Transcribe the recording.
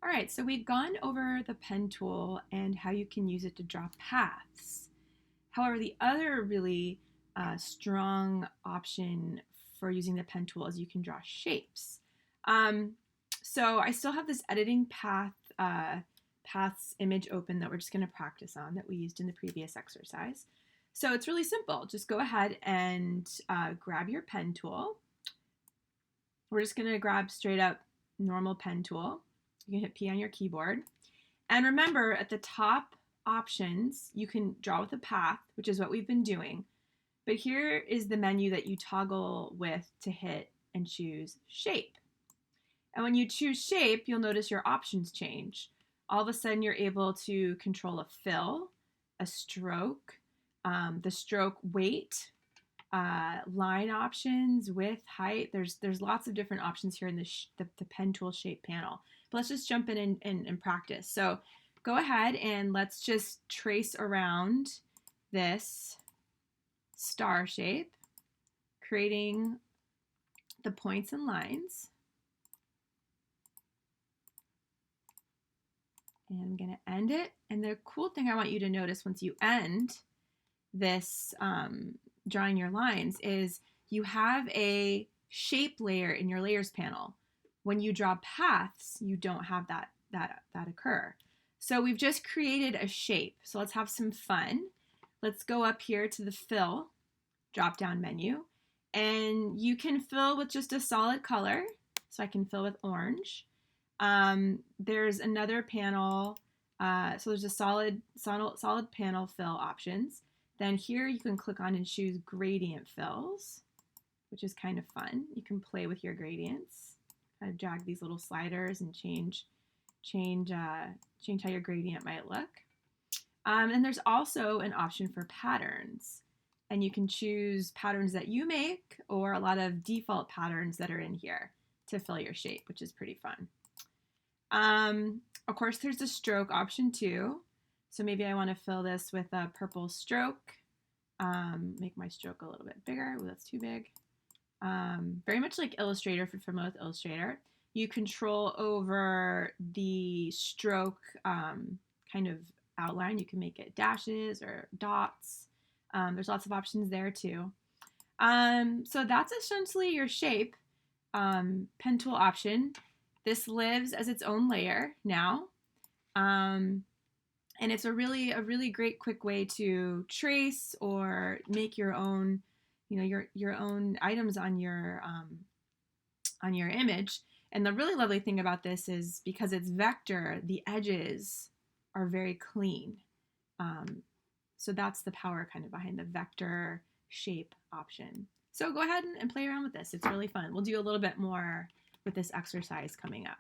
All right, so we've gone over the pen tool and how you can use it to draw paths. However, the other really strong option for using the pen tool is you can draw shapes. Um, so I still have this editing paths image open that we're just going to practice on that we used in the previous exercise. So it's really simple. Just go ahead and grab your pen tool. We're just going to grab straight up normal pen tool. You can hit P on your keyboard. And remember, at the top options, you can draw with a path, which is what we've been doing. But here is the menu that you toggle with to hit and choose shape. And when you choose shape, you'll notice your options change. All of a sudden, you're able to control a fill, a stroke, the stroke weight, line options, width, height. There's lots of different options here in the pen tool shape panel. But let's just jump in and practice. So go ahead and let's just trace around this star shape, creating the points and lines. And I'm going to end it. And the cool thing I want you to notice once you end this drawing your lines is you have a shape layer in your layers panel. When you draw paths, you don't have that occur. So we've just created a shape. So let's have some fun. Let's go up here to the fill drop down menu, and you can fill with just a solid color. So I can fill with orange. There's another panel. So there's a solid panel fill options. Then here you can click on and choose gradient fills, which is kind of fun. You can play with your gradients, kind of drag these little sliders and change how your gradient might look. And there's also an option for patterns, and you can choose patterns that you make or a lot of default patterns that are in here to fill your shape, which is pretty fun. Of course, there's the stroke option too. So maybe I want to fill this with a purple stroke. Make my stroke a little bit bigger. Ooh, that's too big. Very much like Illustrator, if you're familiar with Illustrator. You control over the stroke kind of outline. You can make it dashes or dots. There's lots of options there too. So that's essentially your shape pen tool option. This lives as its own layer now. And it's a really great quick way to trace or make your own, your own items on your image. And the really lovely thing about this is because it's vector, the edges are very clean. So that's the power kind of behind the vector shape option. So go ahead and play around with this. It's really fun. We'll do a little bit more with this exercise coming up.